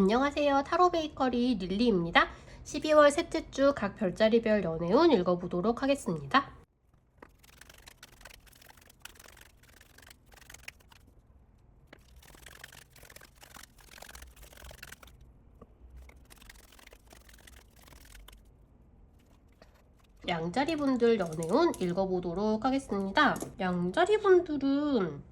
안녕하세요. 타로 베이커리 릴리입니다. 12월 셋째 주 각 별자리별 연애운 읽어보도록 하겠습니다. 양자리 분들 연애운 읽어보도록 하겠습니다. 양자리 분들은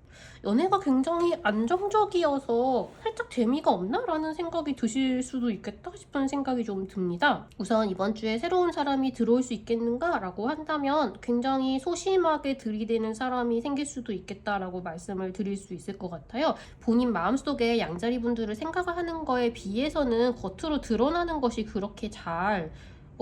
연애가 굉장히 안정적이어서 살짝 재미가 없나? 라는 생각이 드실 수도 있겠다 싶은 생각이 좀 듭니다. 우선 이번 주에 새로운 사람이 들어올 수 있겠는가? 라고 한다면 굉장히 소심하게 들이대는 사람이 생길 수도 있겠다라고 말씀을 드릴 수 있을 것 같아요. 본인 마음속에 양자리 분들을 생각하는 거에 비해서는 겉으로 드러나는 것이 그렇게 잘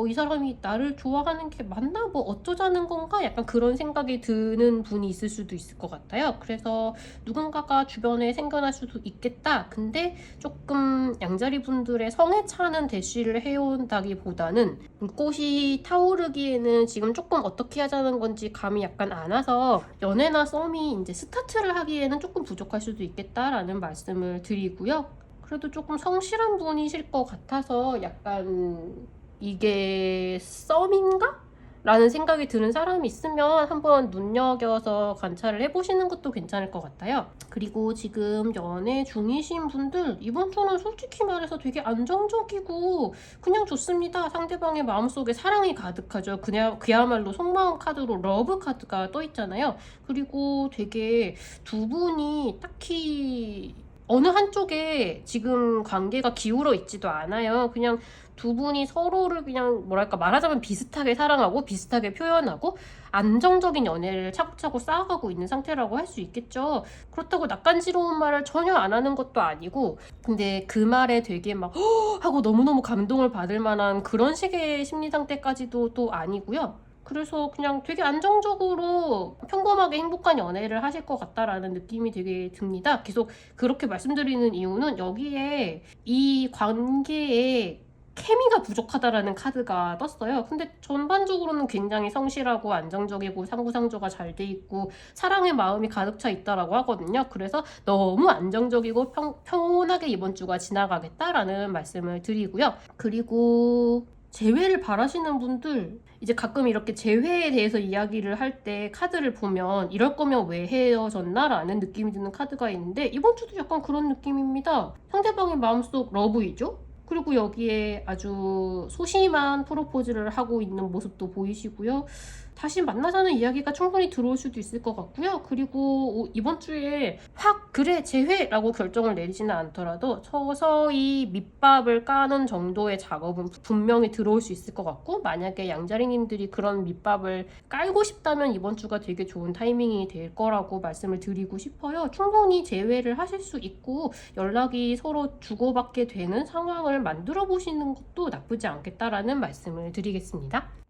이 사람이 나를 좋아하는 게 맞나? 뭐 어쩌자는 건가? 약간 그런 생각이 드는 분이 있을 수도 있을 것 같아요. 그래서 누군가가 주변에 생겨날 수도 있겠다. 근데 조금 양자리 분들의 성에 차는 대시를 해온다기보다는 불꽃이 타오르기에는 지금 조금 어떻게 하자는 건지 감이 약간 안 와서 연애나 썸이 이제 스타트를 하기에는 조금 부족할 수도 있겠다라는 말씀을 드리고요. 그래도 조금 성실한 분이실 것 같아서 약간 이게 썸인가? 라는 생각이 드는 사람이 있으면 한번 눈여겨서 관찰을 해보시는 것도 괜찮을 것 같아요. 그리고 지금 연애 중이신 분들 이번 주는 솔직히 말해서 되게 안정적이고 그냥 좋습니다. 상대방의 마음속에 사랑이 가득하죠. 그냥 그야말로 속마음 카드로 러브 카드가 떠 있잖아요. 그리고 되게 두 분이 딱히 어느 한쪽에 지금 관계가 기울어 있지도 않아요. 그냥 두 분이 서로를 그냥 뭐랄까 말하자면 비슷하게 사랑하고 비슷하게 표현하고 안정적인 연애를 차곡차곡 쌓아가고 있는 상태라고 할 수 있겠죠. 그렇다고 낯간지러운 말을 전혀 안 하는 것도 아니고 근데 그 말에 되게 막 하고 너무너무 감동을 받을 만한 그런 식의 심리 상태까지도 또 아니고요. 그래서 그냥 되게 안정적으로 평범하게 행복한 연애를 하실 것 같다라는 느낌이 되게 듭니다. 계속 그렇게 말씀드리는 이유는 여기에 이 관계에 케미가 부족하다라는 카드가 떴어요. 근데 전반적으로는 굉장히 성실하고 안정적이고 상부상조가 잘 돼 있고 사랑의 마음이 가득 차 있다라고 하거든요. 그래서 너무 안정적이고 평온하게 이번 주가 지나가겠다라는 말씀을 드리고요. 그리고 재회를 바라시는 분들 이제 가끔 이렇게 재회에 대해서 이야기를 할 때 카드를 보면 이럴 거면 왜 헤어졌나? 라는 느낌이 드는 카드가 있는데 이번 주도 약간 그런 느낌입니다. 상대방의 마음속 러브이죠? 그리고 여기에 아주 소심한 프로포즈를 하고 있는 모습도 보이시고요. 다시 만나자는 이야기가 충분히 들어올 수도 있을 것 같고요. 그리고 이번 주에 확 그래 재회라고 결정을 내리지는 않더라도 서서히 밑밥을 까는 정도의 작업은 분명히 들어올 수 있을 것 같고 만약에 양자리님들이 그런 밑밥을 깔고 싶다면 이번 주가 되게 좋은 타이밍이 될 거라고 말씀을 드리고 싶어요. 충분히 재회를 하실 수 있고 연락이 서로 주고받게 되는 상황을 만들어 보시는 것도 나쁘지 않겠다라는 말씀을 드리겠습니다.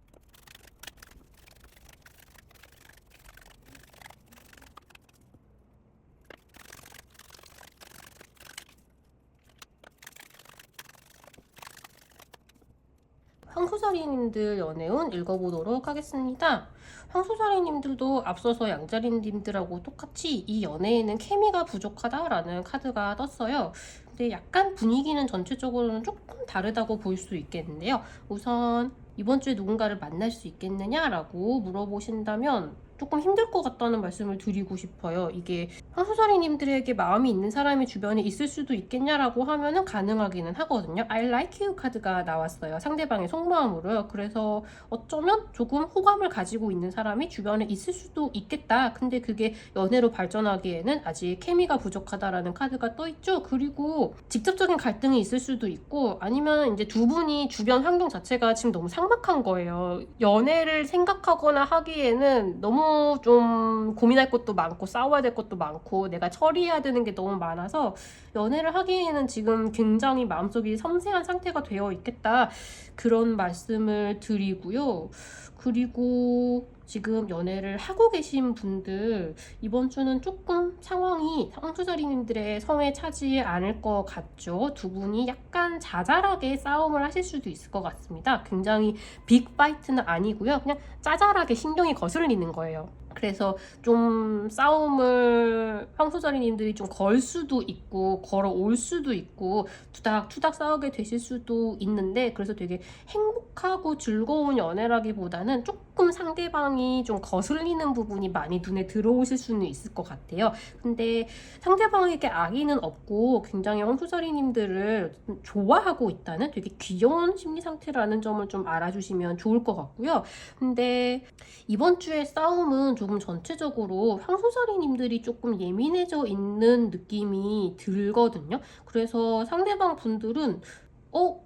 황소자리님들 연애운 읽어보도록 하겠습니다. 황소자리님들도 앞서서 양자리님들하고 똑같이 이 연애에는 케미가 부족하다라는 카드가 떴어요. 근데 약간 분위기는 전체적으로는 조금 다르다고 볼 수 있겠는데요. 우선 이번 주에 누군가를 만날 수 있겠느냐라고 물어보신다면 조금 힘들 것 같다는 말씀을 드리고 싶어요. 이게 황소자리님들에게 마음이 있는 사람이 주변에 있을 수도 있겠냐라고 하면은 가능하기는 하거든요. I like you 카드가 나왔어요. 상대방의 속마음으로요. 그래서 어쩌면 조금 호감을 가지고 있는 사람이 주변에 있을 수도 있겠다. 근데 그게 연애로 발전하기에는 아직 케미가 부족하다라는 카드가 떠 있죠. 그리고 직접적인 갈등이 있을 수도 있고 아니면 이제 두 분이 주변 환경 자체가 지금 너무 삭막한 거예요. 연애를 생각하거나 하기에는 너무 좀 고민할 것도 많고 싸워야 될 것도 많고 내가 처리해야 되는 게 너무 많아서 연애를 하기에는 지금 굉장히 마음속이 섬세한 상태가 되어 있겠다 그런 말씀을 드리고요. 그리고 지금 연애를 하고 계신 분들 이번 주는 조금 상황이 황소자리님들의 성에 차지 않을 것 같죠. 두 분이 약간 자잘하게 싸움을 하실 수도 있을 것 같습니다. 굉장히 빅파이트는 아니고요. 그냥 짜잘하게 신경이 거슬리는 거예요. 그래서 좀 싸움을 황소자리님들이 좀 걸 수도 있고 걸어올 수도 있고 투닥투닥 싸우게 되실 수도 있는데, 그래서 되게 행복하고 즐거운 연애라기보다는 조금 상대방이 좀 거슬리는 부분이 많이 눈에 들어오실 수는 있을 것 같아요. 근데 상대방에게 악의는 없고 굉장히 황소자리님들을 좋아하고 있다는 되게 귀여운 심리 상태라는 점을 좀 알아주시면 좋을 것 같고요. 근데 이번 주의 싸움은 조금 전체적으로 황소자리님들이 조금 예민해져 있는 느낌이 들거든요. 그래서 상대방 분들은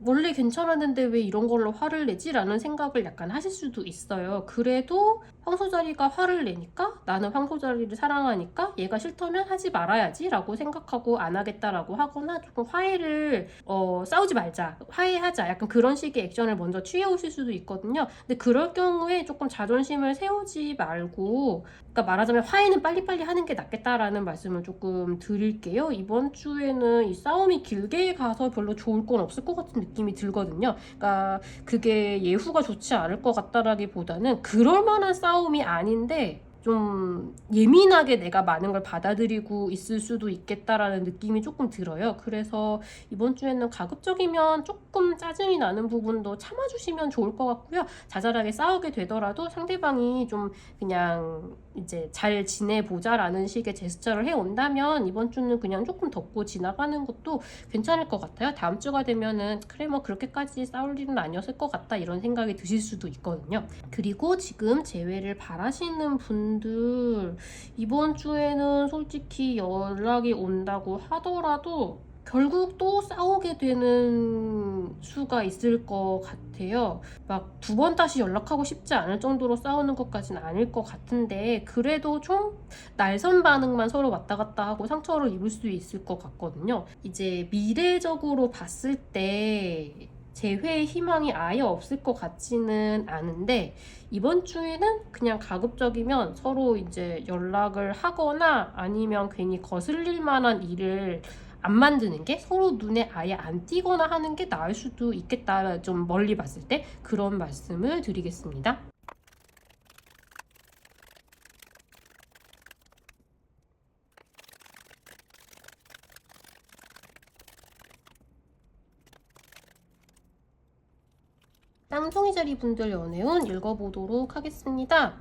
원래 괜찮았는데 왜 이런 걸로 화를 내지? 라는 생각을 약간 하실 수도 있어요. 그래도 황소자리가 화를 내니까, 나는 황소자리를 사랑하니까 얘가 싫다면 하지 말아야지 라고 생각하고 안 하겠다라고 하거나, 조금 화해를 싸우지 말자, 화해하자, 약간 그런 식의 액션을 먼저 취해 오실 수도 있거든요. 근데 그럴 경우에 조금 자존심을 세우지 말고, 그러니까 말하자면 화해는 빨리빨리 하는 게 낫겠다라는 말씀을 조금 드릴게요. 이번 주에는 이 싸움이 길게 가서 별로 좋을 건 없을 것 같은 느낌이 들거든요. 그러니까 그게 예후가 좋지 않을 것 같다라기보다는 그럴 만한 싸움이 아닌데 좀 예민하게 내가 많은 걸 받아들이고 있을 수도 있겠다라는 느낌이 조금 들어요. 그래서 이번 주에는 가급적이면 조금 짜증이 나는 부분도 참아주시면 좋을 것 같고요. 자잘하게 싸우게 되더라도 상대방이 좀 그냥 이제 잘 지내보자라는 식의 제스처를 해온다면 이번 주는 그냥 조금 덮고 지나가는 것도 괜찮을 것 같아요. 다음 주가 되면은 그래 뭐 그렇게까지 싸울 일은 아니었을 것 같다 이런 생각이 드실 수도 있거든요. 그리고 지금 재회를 바라시는 분들, 이번 주에는 솔직히 연락이 온다고 하더라도 결국 또 싸우게 되는 수가 있을 것 같아요. 막 두 번 다시 연락하고 싶지 않을 정도로 싸우는 것까지는 아닐 것 같은데, 그래도 좀 날선 반응만 서로 왔다 갔다 하고 상처를 입을 수 있을 것 같거든요. 이제 미래적으로 봤을 때 재회의 희망이 아예 없을 것 같지는 않은데, 이번 주에는 그냥 가급적이면 서로 이제 연락을 하거나 아니면 괜히 거슬릴 만한 일을 안 만드는 게, 서로 눈에 아예 안 띄거나 하는 게 나을 수도 있겠다, 좀 멀리 봤을 때 그런 말씀을 드리겠습니다. 쌍둥이 자리 분들 연애운 읽어보도록 하겠습니다.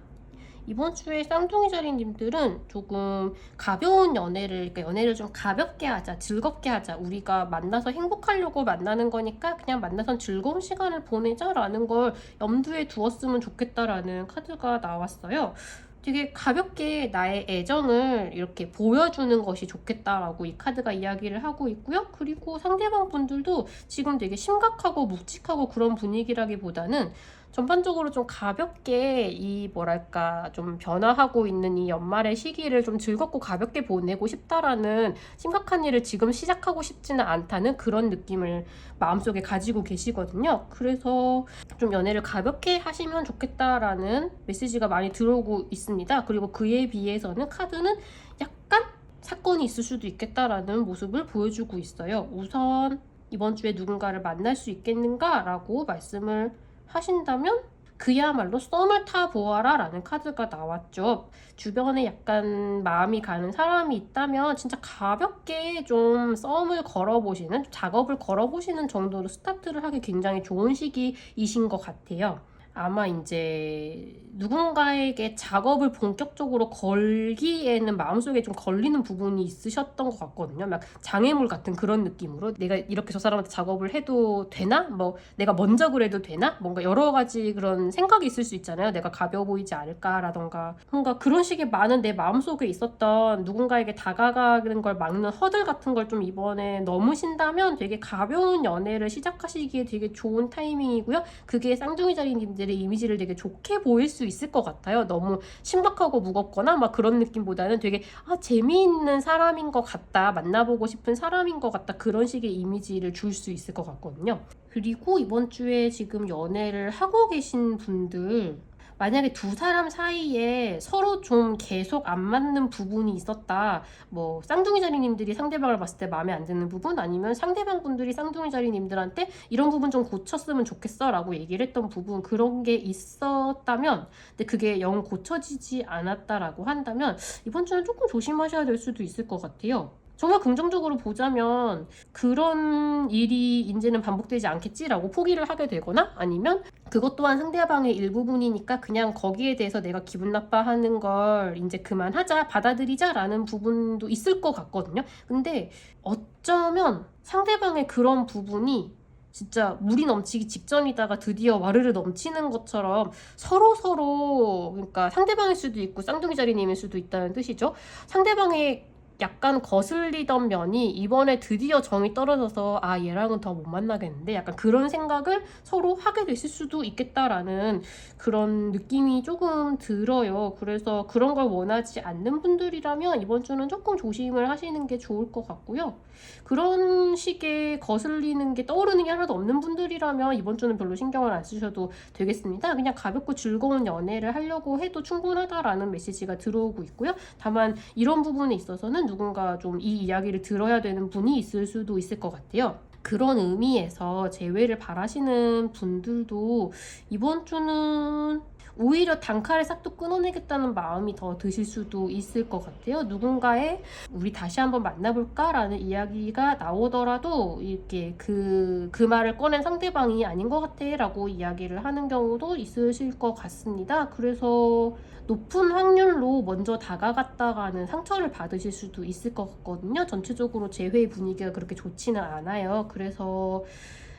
이번 주에 쌍둥이 자리님들은 조금 가벼운 연애를, 그러니까 연애를 좀 가볍게 하자, 즐겁게 하자, 우리가 만나서 행복하려고 만나는 거니까 그냥 만나선 즐거운 시간을 보내자 라는 걸 염두에 두었으면 좋겠다라는 카드가 나왔어요. 되게 가볍게 나의 애정을 이렇게 보여주는 것이 좋겠다라고 이 카드가 이야기를 하고 있고요. 그리고 상대방 분들도 지금 되게 심각하고 묵직하고 그런 분위기라기보다는 전반적으로 좀 가볍게 이 뭐랄까 좀 변화하고 있는 이 연말의 시기를 좀 즐겁고 가볍게 보내고 싶다라는, 심각한 일을 지금 시작하고 싶지는 않다는 그런 느낌을 마음속에 가지고 계시거든요. 그래서 좀 연애를 가볍게 하시면 좋겠다라는 메시지가 많이 들어오고 있습니다. 그리고 그에 비해서는 카드는 약간 사건이 있을 수도 있겠다라는 모습을 보여주고 있어요. 우선 이번 주에 누군가를 만날 수 있겠는가? 라고 말씀을 하신다면 그야말로 썸을 타보아라 라는 카드가 나왔죠. 주변에 약간 마음이 가는 사람이 있다면 진짜 가볍게 좀 썸을 걸어보시는, 작업을 걸어보시는 정도로 스타트를 하기 굉장히 좋은 시기이신 것 같아요. 아마 이제 누군가에게 작업을 본격적으로 걸기에는 마음속에 좀 걸리는 부분이 있으셨던 것 같거든요. 막 장애물 같은 그런 느낌으로 내가 이렇게 저 사람한테 작업을 해도 되나? 뭐 내가 먼저 그래도 되나? 뭔가 여러 가지 그런 생각이 있을 수 있잖아요. 내가 가벼워 보이지 않을까라던가 뭔가 그런 식의 많은 내 마음속에 있었던 누군가에게 다가가는 걸 막는 허들 같은 걸 좀 이번에 넘으신다면 되게 가벼운 연애를 시작하시기에 되게 좋은 타이밍이고요. 그게 쌍둥이 자리님들의 이미지를 되게 좋게 보일 수 있을 것 같아요. 너무 심각하고 무겁거나 막 그런 느낌보다는 되게 재미있는 사람인 것 같다, 만나보고 싶은 사람인 것 같다, 그런 식의 이미지를 줄 수 있을 것 같거든요. 그리고 이번 주에 지금 연애를 하고 계신 분들, 만약에 두 사람 사이에 서로 좀 계속 안 맞는 부분이 있었다. 뭐 쌍둥이 자리님들이 상대방을 봤을 때 마음에 안 드는 부분, 아니면 상대방 분들이 쌍둥이 자리님들한테 이런 부분 좀 고쳤으면 좋겠어 라고 얘기를 했던 부분, 그런 게 있었다면, 근데 그게 영 고쳐지지 않았다라고 한다면 이번 주는 조금 조심하셔야 될 수도 있을 것 같아요. 정말 긍정적으로 보자면 그런 일이 이제는 반복되지 않겠지라고 포기를 하게 되거나, 아니면 그것 또한 상대방의 일부분이니까 그냥 거기에 대해서 내가 기분 나빠하는 걸 이제 그만하자, 받아들이자 라는 부분도 있을 것 같거든요. 근데 어쩌면 상대방의 그런 부분이 진짜 물이 넘치기 직전이다가 드디어 와르르 넘치는 것처럼 서로 그러니까 상대방일 수도 있고 쌍둥이 자리님일 수도 있다는 뜻이죠. 상대방의 약간 거슬리던 면이 이번에 드디어 정이 떨어져서 아, 얘랑은 더 못 만나겠는데, 약간 그런 생각을 서로 하게 되실 수도 있겠다라는 그런 느낌이 조금 들어요. 그래서 그런 걸 원하지 않는 분들이라면 이번 주는 조금 조심을 하시는 게 좋을 것 같고요. 그런 식의 거슬리는 게 떠오르는 게 하나도 없는 분들이라면 이번 주는 별로 신경을 안 쓰셔도 되겠습니다. 그냥 가볍고 즐거운 연애를 하려고 해도 충분하다라는 메시지가 들어오고 있고요. 다만 이런 부분에 있어서는 누군가 좀 이 이야기를 들어야 되는 분이 있을 수도 있을 것 같아요. 그런 의미에서 재회를 바라시는 분들도 이번 주는 오히려 단칼에 싹둑 끊어내겠다는 마음이 더 드실 수도 있을 것 같아요. 누군가의 우리 다시 한번 만나볼까? 라는 이야기가 나오더라도 이렇게 그 말을 꺼낸 상대방이 아닌 것 같아 라고 이야기를 하는 경우도 있으실 것 같습니다. 그래서 높은 확률로 먼저 다가갔다가는 상처를 받으실 수도 있을 것 같거든요. 전체적으로 재회 분위기가 그렇게 좋지는 않아요. 그래서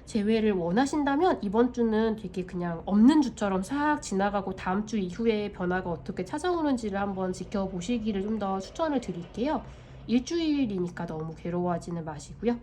재회를 원하신다면 이번 주는 되게 그냥 없는 주처럼 싹 지나가고 다음 주 이후에 변화가 어떻게 찾아오는지를 한번 지켜보시기를 좀 더 추천을 드릴게요. 일주일이니까 너무 괴로워하지는 마시고요.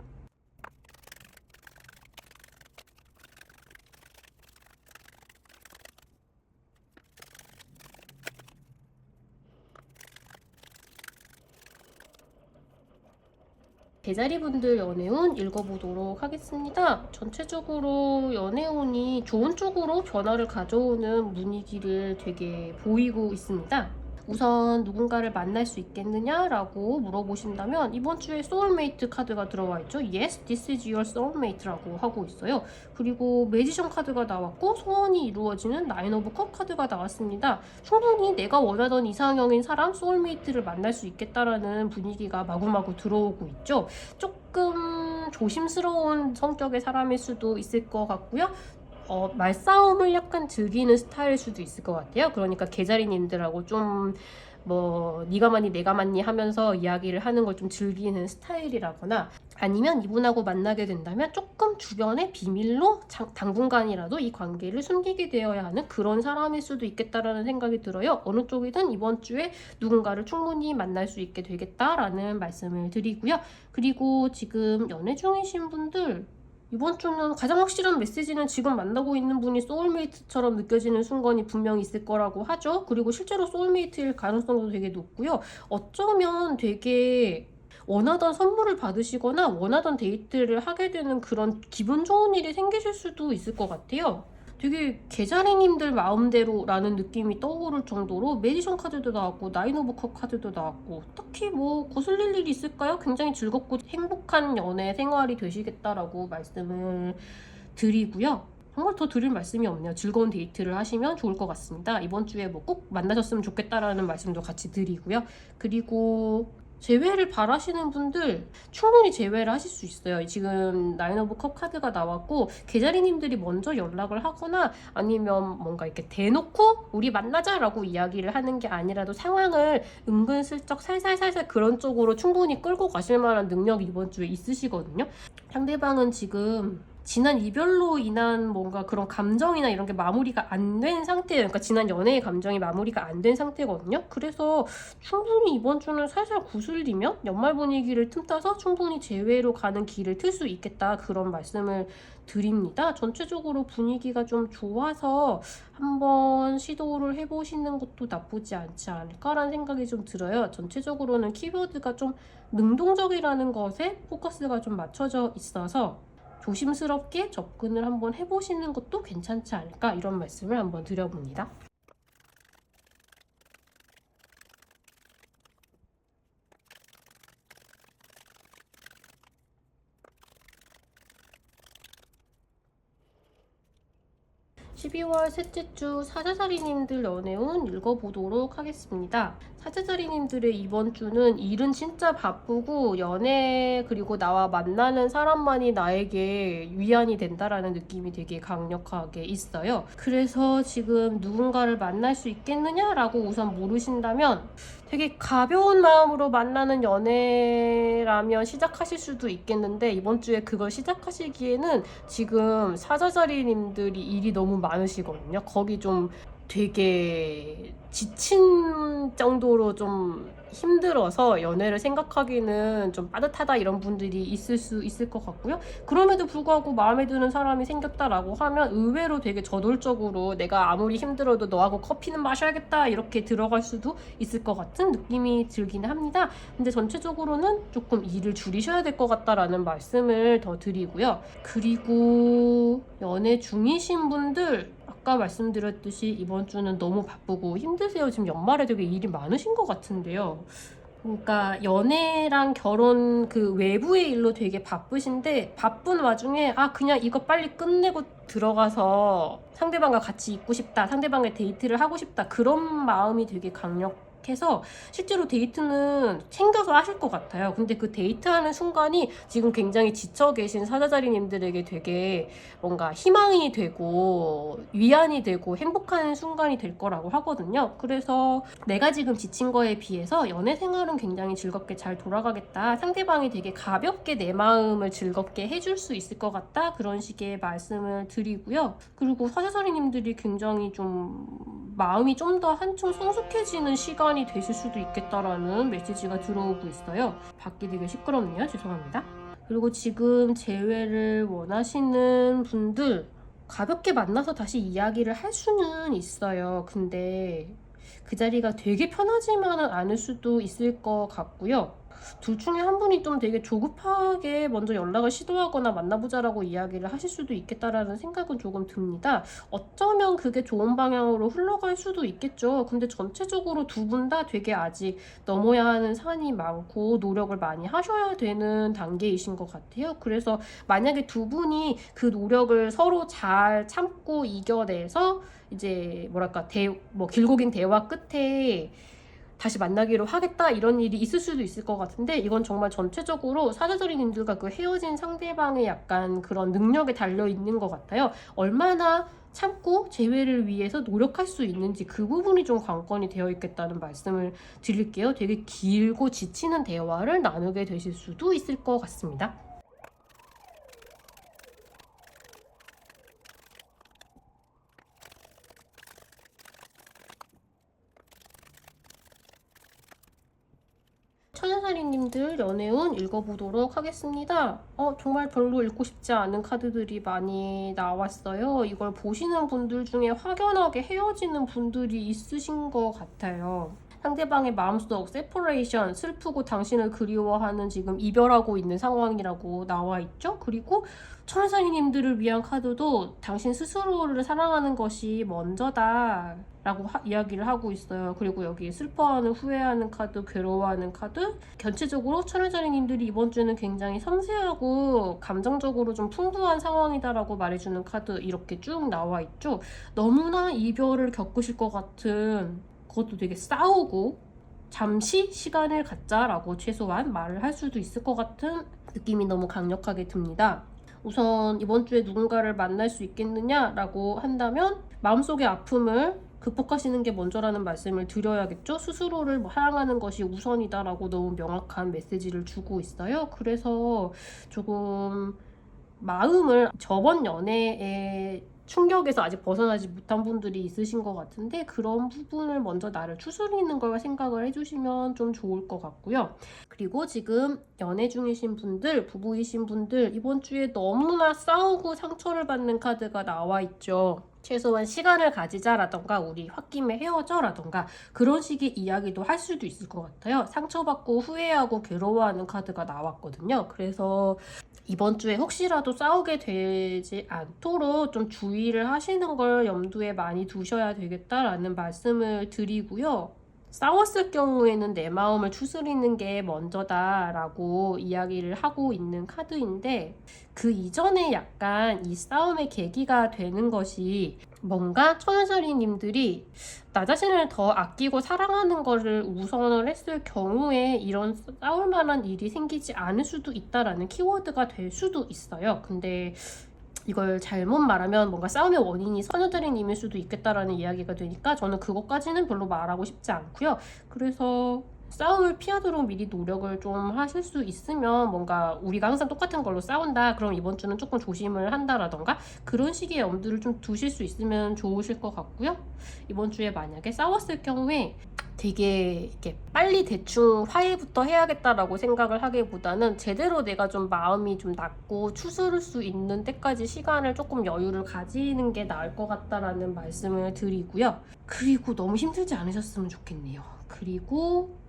개자리분들 연애운 읽어보도록 하겠습니다. 전체적으로 연애운이 좋은 쪽으로 변화를 가져오는 분위기를 되게 보이고 있습니다. 우선 누군가를 만날 수 있겠느냐라고 물어보신다면 이번 주에 소울메이트 카드가 들어와 있죠. Yes, this is your soulmate라고 하고 있어요. 그리고 매지션 카드가 나왔고 소원이 이루어지는 나인 오브 컵 카드가 나왔습니다. 충분히 내가 원하던 이상형인 사람, 소울메이트를 만날 수 있겠다라는 분위기가 마구마구 들어오고 있죠. 조금 조심스러운 성격의 사람일 수도 있을 것 같고요. 말싸움을 약간 즐기는 스타일일 수도 있을 것 같아요. 그러니까 개자리님들하고 좀 네가 맞니 내가 맞니 하면서 이야기를 하는 걸 좀 즐기는 스타일이라거나, 아니면 이분하고 만나게 된다면 조금 주변에 비밀로 당분간이라도 이 관계를 숨기게 되어야 하는 그런 사람일 수도 있겠다라는 생각이 들어요. 어느 쪽이든 이번 주에 누군가를 충분히 만날 수 있게 되겠다라는 말씀을 드리고요. 그리고 지금 연애 중이신 분들, 이번 주는 가장 확실한 메시지는 지금 만나고 있는 분이 소울메이트처럼 느껴지는 순간이 분명히 있을 거라고 하죠. 그리고 실제로 소울메이트일 가능성도 되게 높고요. 어쩌면 되게 원하던 선물을 받으시거나 원하던 데이트를 하게 되는 그런 기분 좋은 일이 생기실 수도 있을 것 같아요. 되게 개자리님들 마음대로라는 느낌이 떠오를 정도로 매지션 카드도 나왔고 나인 오브 컵 카드도 나왔고, 딱히 거슬릴 일이 있을까요? 굉장히 즐겁고 행복한 연애 생활이 되시겠다라고 말씀을 드리고요. 정말 더 드릴 말씀이 없네요. 즐거운 데이트를 하시면 좋을 것 같습니다. 이번 주에 꼭 만나셨으면 좋겠다라는 말씀도 같이 드리고요. 그리고 재회를 바라시는 분들 충분히 재회를 하실 수 있어요. 지금 나인 오브 컵 카드가 나왔고, 개자리님들이 먼저 연락을 하거나 아니면 뭔가 이렇게 대놓고 우리 만나자라고 이야기를 하는 게 아니라도 상황을 은근슬쩍 살살살살 그런 쪽으로 충분히 끌고 가실 만한 능력이 이번 주에 있으시거든요. 상대방은 지금 지난 이별로 인한 뭔가 그런 감정이나 이런 게 마무리가 안 된 상태예요. 그러니까 지난 연애의 감정이 마무리가 안 된 상태거든요. 그래서 충분히 이번 주는 살살 구슬리면 연말 분위기를 틈타서 충분히 재회로 가는 길을 틀 수 있겠다, 그런 말씀을 드립니다. 전체적으로 분위기가 좀 좋아서 한번 시도를 해보시는 것도 나쁘지 않지 않을까라는 생각이 좀 들어요. 전체적으로는 키워드가 좀 능동적이라는 것에 포커스가 좀 맞춰져 있어서 조심스럽게 접근을 한번 해보시는 것도 괜찮지 않을까, 이런 말씀을 한번 드려봅니다. 12월 셋째 주 사자자리님들 연애운 읽어보도록 하겠습니다. 사자자리님들의 이번 주는 일은 진짜 바쁘고 연애 그리고 나와 만나는 사람만이 나에게 위안이 된다라는 느낌이 되게 강력하게 있어요. 그래서 지금 누군가를 만날 수 있겠느냐라고 우선 물으신다면 되게 가벼운 마음으로 만나는 연애라면 시작하실 수도 있겠는데 이번 주에 그걸 시작하시기에는 지금 사자자리님들이 일이 너무 많으시거든요. 거기 좀 되게 지친 정도로 좀 힘들어서 연애를 생각하기는 좀 빠듯하다 이런 분들이 있을 수 있을 것 같고요. 그럼에도 불구하고 마음에 드는 사람이 생겼다라고 하면 의외로 되게 저돌적으로 내가 아무리 힘들어도 너하고 커피는 마셔야겠다 이렇게 들어갈 수도 있을 것 같은 느낌이 들긴 합니다. 근데 전체적으로는 조금 일을 줄이셔야 될 것 같다라는 말씀을 더 드리고요. 그리고 연애 중이신 분들 아까 말씀드렸듯이 이번 주는 너무 바쁘고 힘드세요. 지금 연말에 되게 일이 많으신 것 같은데요. 그러니까 연애랑 결혼 그 외부의 일로 되게 바쁘신데 바쁜 와중에 그냥 이거 빨리 끝내고 들어가서 상대방과 같이 있고 싶다, 상대방의 데이트를 하고 싶다 그런 마음이 되게 강력해서 실제로 데이트는 챙겨서 하실 것 같아요. 근데 그 데이트하는 순간이 지금 굉장히 지쳐 계신 사자자리님들에게 되게 뭔가 희망이 되고 위안이 되고 행복한 순간이 될 거라고 하거든요. 그래서 내가 지금 지친 거에 비해서 연애 생활은 굉장히 즐겁게 잘 돌아가겠다. 상대방이 되게 가볍게 내 마음을 즐겁게 해줄 수 있을 것 같다. 그런 식의 말씀을 드리고요. 그리고 사자자리님들이 굉장히 좀 마음이 좀 더 한층 성숙해지는 시간이 되실 수도 있겠다라는 메시지가 들어오고 있어요. 밖이 되게 시끄럽네요. 죄송합니다. 그리고 지금 재회를 원하시는 분들 가볍게 만나서 다시 이야기를 할 수는 있어요. 근데 그 자리가 되게 편하지만은 않을 수도 있을 것 같고요. 둘 중에 한 분이 좀 되게 조급하게 먼저 연락을 시도하거나 만나보자라고 이야기를 하실 수도 있겠다라는 생각은 조금 듭니다. 어쩌면 그게 좋은 방향으로 흘러갈 수도 있겠죠. 근데 전체적으로 두 분 다 되게 아직 넘어야 하는 산이 많고 노력을 많이 하셔야 되는 단계이신 것 같아요. 그래서 만약에 두 분이 그 노력을 서로 잘 참고 이겨내서 이제 뭐랄까 길고 긴 대화 끝에 다시 만나기로 하겠다 이런 일이 있을 수도 있을 것 같은데 이건 정말 전체적으로 사자자리님들과 그 헤어진 상대방의 약간 그런 능력에 달려 있는 것 같아요. 얼마나 참고 재회를 위해서 노력할 수 있는지 그 부분이 좀 관건이 되어 있겠다는 말씀을 드릴게요. 되게 길고 지치는 대화를 나누게 되실 수도 있을 것 같습니다. 천연살인님들 연애운 읽어보도록 하겠습니다. 정말 별로 읽고 싶지 않은 카드들이 많이 나왔어요. 이걸 보시는 분들 중에 확연하게 헤어지는 분들이 있으신 것 같아요. 상대방의 마음속 세퍼레이션, 슬프고 당신을 그리워하는 지금 이별하고 있는 상황이라고 나와 있죠. 그리고 천사님들을 위한 카드도 당신 스스로를 사랑하는 것이 먼저다 라고 이야기를 하고 있어요. 그리고 여기 슬퍼하는, 후회하는 카드, 괴로워하는 카드, 전체적으로 천혜자리님들이 이번 주는 굉장히 섬세하고 감정적으로 좀 풍부한 상황이다라고 말해주는 카드 이렇게 쭉 나와 있죠. 너무나 이별을 겪으실 것 같은, 그것도 되게 싸우고 잠시 시간을 갖자라고 최소한 말을 할 수도 있을 것 같은 느낌이 너무 강력하게 듭니다. 우선 이번 주에 누군가를 만날 수 있겠느냐라고 한다면 마음속의 아픔을 극복하시는 게 먼저라는 말씀을 드려야겠죠. 스스로를 사랑하는 것이 우선이다라고 너무 명확한 메시지를 주고 있어요. 그래서 조금 마음을 저번 연애의 충격에서 아직 벗어나지 못한 분들이 있으신 것 같은데 그런 부분을 먼저 나를 추스리는 걸 생각을 해주시면 좀 좋을 것 같고요. 그리고 지금 연애 중이신 분들, 부부이신 분들 이번 주에 너무나 싸우고 상처를 받는 카드가 나와 있죠. 최소한 시간을 가지자라던가 우리 홧김에 헤어져라던가 그런 식의 이야기도 할 수도 있을 것 같아요. 상처받고 후회하고 괴로워하는 카드가 나왔거든요. 그래서 이번 주에 혹시라도 싸우게 되지 않도록 좀 주의를 하시는 걸 염두에 많이 두셔야 되겠다라는 말씀을 드리고요. 싸웠을 경우에는 내 마음을 추스리는 게 먼저다라고 이야기를 하고 있는 카드인데 그 이전에 약간 이 싸움의 계기가 되는 것이 뭔가 천연살인님들이 나 자신을 더 아끼고 사랑하는 거를 우선을 했을 경우에 이런 싸울 만한 일이 생기지 않을 수도 있다라는 키워드가 될 수도 있어요. 근데 이걸 잘못 말하면 뭔가 싸움의 원인이 천연살인님일 수도 있겠다라는 이야기가 되니까 저는 그것까지는 별로 말하고 싶지 않고요. 그래서 싸움을 피하도록 미리 노력을 좀 하실 수 있으면 뭔가 우리가 항상 똑같은 걸로 싸운다. 그럼 이번 주는 조금 조심을 한다라던가 그런 식의 염두를 좀 두실 수 있으면 좋으실 것 같고요. 이번 주에 만약에 싸웠을 경우에 되게 이렇게 빨리 대충 화해부터 해야겠다라고 생각을 하기보다는 제대로 내가 좀 마음이 좀 낮고 추스를 수 있는 때까지 시간을 조금 여유를 가지는 게 나을 것 같다라는 말씀을 드리고요. 그리고 너무 힘들지 않으셨으면 좋겠네요. 그리고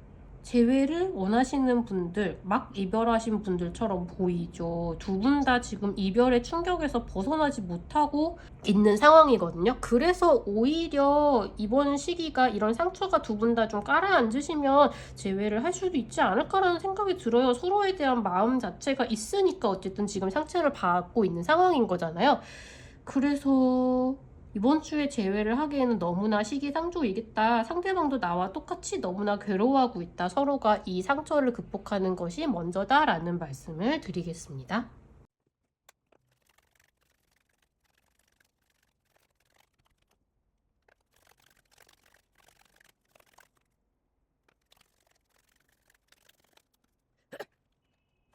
재회를 원하시는 분들, 막 이별하신 분들처럼 보이죠. 두 분 다 지금 이별의 충격에서 벗어나지 못하고 있는 상황이거든요. 그래서 오히려 이번 시기가 이런 상처가 두 분 다 좀 깔아앉으시면 재회를 할 수도 있지 않을까라는 생각이 들어요. 서로에 대한 마음 자체가 있으니까 어쨌든 지금 상처를 받고 있는 상황인 거잖아요. 그래서 이번 주에 재회를 하기에는 너무나 시기상조이겠다. 상대방도 나와 똑같이 너무나 괴로워하고 있다. 서로가 이 상처를 극복하는 것이 먼저다라는 말씀을 드리겠습니다.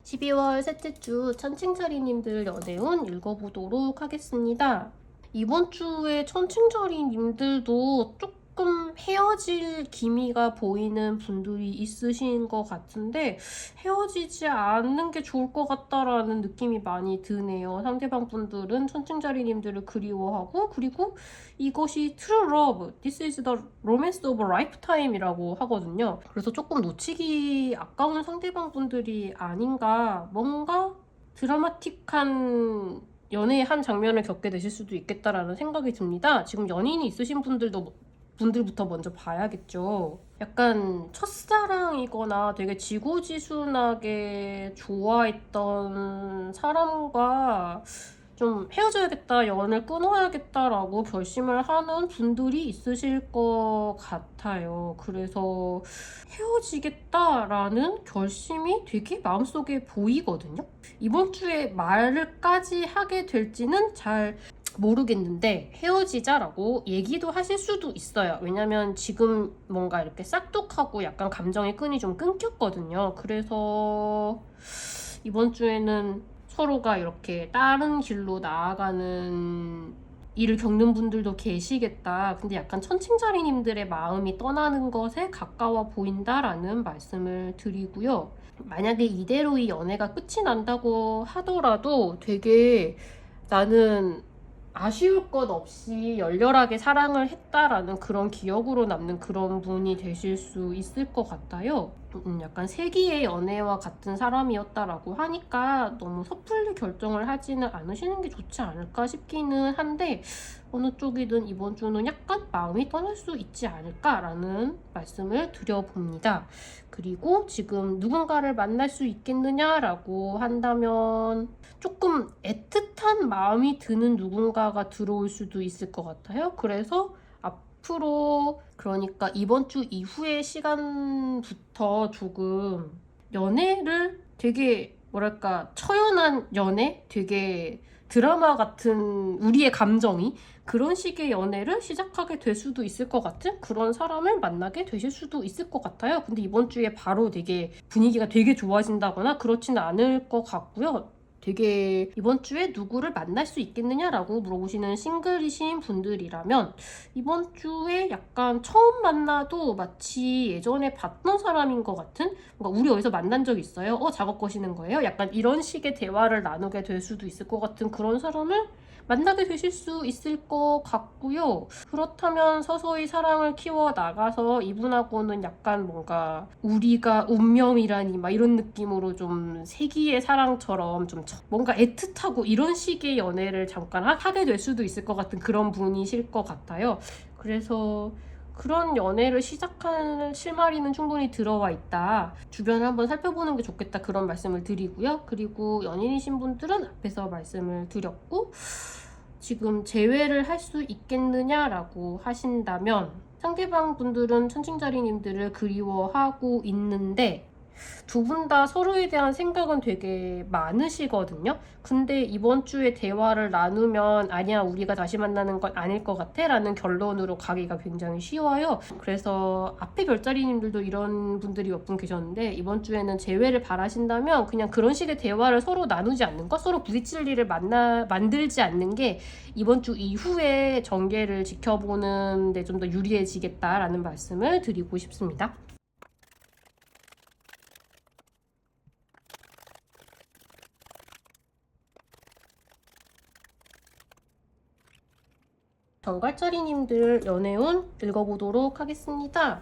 (12월) 셋째 주 천칭자리님들 연애운 읽어보도록 하겠습니다. 이번 주에 천칭자리님들도 조금 헤어질 기미가 보이는 분들이 있으신 것 같은데 헤어지지 않는 게 좋을 것 같다라는 느낌이 많이 드네요. 상대방 분들은 천칭자리님들을 그리워하고 그리고 이것이 true love, this is the romance of a lifetime 이라고 하거든요. 그래서 조금 놓치기 아까운 상대방 분들이 아닌가, 뭔가 드라마틱한 연애의 한 장면을 겪게 되실 수도 있겠다라는 생각이 듭니다. 지금 연인이 있으신 분들부터 먼저 봐야겠죠. 약간 첫사랑이거나 되게 지고지순하게 좋아했던 사람과 좀 헤어져야겠다, 연을 끊어야겠다라고 결심을 하는 분들이 있으실 것 같아요. 그래서 헤어지겠다라는 결심이 되게 마음속에 보이거든요. 이번 주에 말을까지 하게 될지는 잘 모르겠는데 헤어지자라고 얘기도 하실 수도 있어요. 왜냐면 지금 뭔가 이렇게 싹둑하고 약간 감정의 끈이 좀 끊겼거든요. 그래서 이번 주에는 서로가 이렇게 다른 길로 나아가는 일을 겪는 분들도 계시겠다. 근데 약간 천칭자리님들의 마음이 떠나는 것에 가까워 보인다라는 말씀을 드리고요. 만약에 이대로 이 연애가 끝이 난다고 하더라도 되게 나는 아쉬울 것 없이 열렬하게 사랑을 했다라는 그런 기억으로 남는 그런 분이 되실 수 있을 것 같아요. 약간 세기의 연애와 같은 사람이었다라고 하니까 너무 섣불리 결정을 하지는 않으시는 게 좋지 않을까 싶기는 한데 어느 쪽이든 이번 주는 약간 마음이 떠날 수 있지 않을까라는 말씀을 드려봅니다. 그리고 지금 누군가를 만날 수 있겠느냐라고 한다면 조금 애틋한 마음이 드는 누군가가 들어올 수도 있을 것 같아요. 그래서 앞으로 그러니까 이번 주 이후의 시간부터 조금 연애를 되게 뭐랄까 처연한 연애? 되게 드라마 같은 우리의 감정이 그런 식의 연애를 시작하게 될 수도 있을 것 같은 그런 사람을 만나게 되실 수도 있을 것 같아요. 근데 이번 주에 바로 되게 분위기가 되게 좋아진다거나 그렇지는 않을 것 같고요. 되게 이번 주에 누구를 만날 수 있겠느냐라고 물어보시는 싱글이신 분들이라면 이번 주에 약간 처음 만나도 마치 예전에 봤던 사람인 것 같은 뭔가 우리 어디서 만난 적 있어요? 작업 거시는 거예요? 약간 이런 식의 대화를 나누게 될 수도 있을 것 같은 그런 사람을 만나게 되실 수 있을 것 같고요. 그렇다면 서서히 사랑을 키워 나가서 이분하고는 약간 뭔가 우리가 운명이라니 막 이런 느낌으로 좀 세기의 사랑처럼 좀 뭔가 애틋하고 이런 식의 연애를 잠깐 하게 될 수도 있을 것 같은 그런 분이실 것 같아요. 그래서 그런 연애를 시작할 실마리는 충분히 들어와 있다. 주변을 한번 살펴보는 게 좋겠다. 그런 말씀을 드리고요. 그리고 연인이신 분들은 앞에서 말씀을 드렸고 지금 재회를 할 수 있겠느냐라고 하신다면 상대방 분들은 천칭자리님들을 그리워하고 있는데 두 분 다 서로에 대한 생각은 되게 많으시거든요. 근데 이번 주에 대화를 나누면 아니야 우리가 다시 만나는 건 아닐 것 같아 라는 결론으로 가기가 굉장히 쉬워요. 그래서 앞에 별자리님들도 이런 분들이 몇 분 계셨는데 이번 주에는 재회를 바라신다면 그냥 그런 식의 대화를 서로 나누지 않는 것, 서로 부딪힐 일을 만들지 않는 게 이번 주 이후에 전개를 지켜보는 데 좀 더 유리해지겠다라는 말씀을 드리고 싶습니다. 정갈자리님들 연애운 읽어보도록 하겠습니다.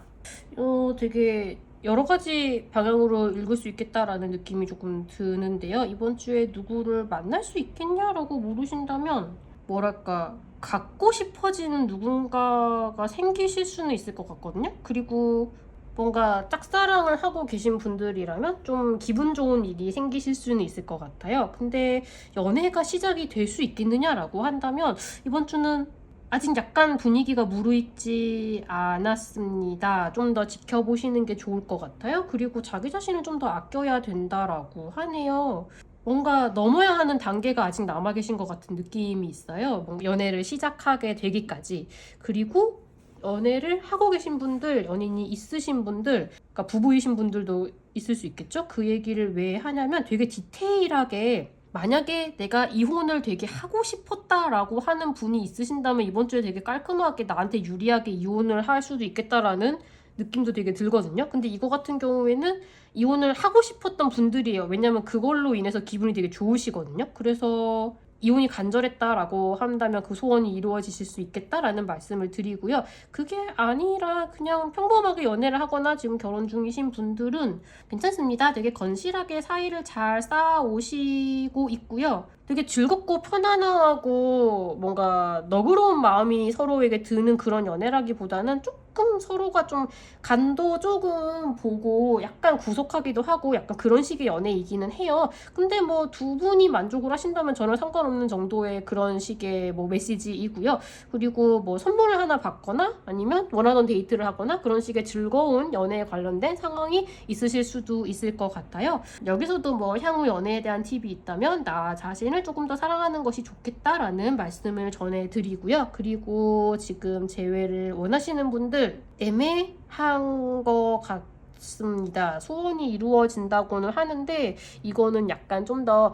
되게 여러 가지 방향으로 읽을 수 있겠다라는 느낌이 조금 드는데요. 이번 주에 누구를 만날 수 있겠냐라고 물으신다면 뭐랄까 갖고 싶어지는 누군가가 생기실 수는 있을 것 같거든요. 그리고 뭔가 짝사랑을 하고 계신 분들이라면 좀 기분 좋은 일이 생기실 수는 있을 것 같아요. 근데 연애가 시작이 될 수 있겠느냐라고 한다면 이번 주는 아직 약간 분위기가 무르익지 않았습니다. 좀 더 지켜보시는 게 좋을 것 같아요. 그리고 자기 자신을 좀 더 아껴야 된다라고 하네요. 뭔가 넘어야 하는 단계가 아직 남아 계신 것 같은 느낌이 있어요. 뭔가 연애를 시작하게 되기까지. 그리고 연애를 하고 계신 분들, 연인이 있으신 분들, 그러니까 부부이신 분들도 있을 수 있겠죠? 그 얘기를 왜 하냐면 되게 디테일하게 만약에 내가 이혼을 되게 하고 싶었다라고 하는 분이 있으신다면 이번 주에 되게 깔끔하게 나한테 유리하게 이혼을 할 수도 있겠다라는 느낌도 되게 들거든요. 근데 이거 같은 경우에는 이혼을 하고 싶었던 분들이에요. 왜냐면 그걸로 인해서 기분이 되게 좋으시거든요. 그래서 이혼이 간절했다라고 한다면 그 소원이 이루어지실 수 있겠다라는 말씀을 드리고요. 그게 아니라 그냥 평범하게 연애를 하거나 지금 결혼 중이신 분들은 괜찮습니다. 되게 건실하게 사이를 잘 쌓아오시고 있고요. 되게 즐겁고 편안하고 뭔가 너그러운 마음이 서로에게 드는 그런 연애라기보다는 조금 서로가 좀 간도 조금 보고 약간 구속하기도 하고 약간 그런 식의 연애이기는 해요. 근데 뭐 두 분이 만족을 하신다면 전혀 상관없는 정도의 그런 식의 뭐 메시지이고요. 그리고 뭐 선물을 하나 받거나 아니면 원하던 데이트를 하거나 그런 식의 즐거운 연애에 관련된 상황이 있으실 수도 있을 것 같아요. 여기서도 뭐 향후 연애에 대한 팁이 있다면 나 자신을 조금 더 사랑하는 것이 좋겠다라는 말씀을 전해드리고요. 그리고 지금 재회를 원하시는 분들 애매한 것 같습니다. 소원이 이루어진다고는 하는데 이거는 약간 좀 더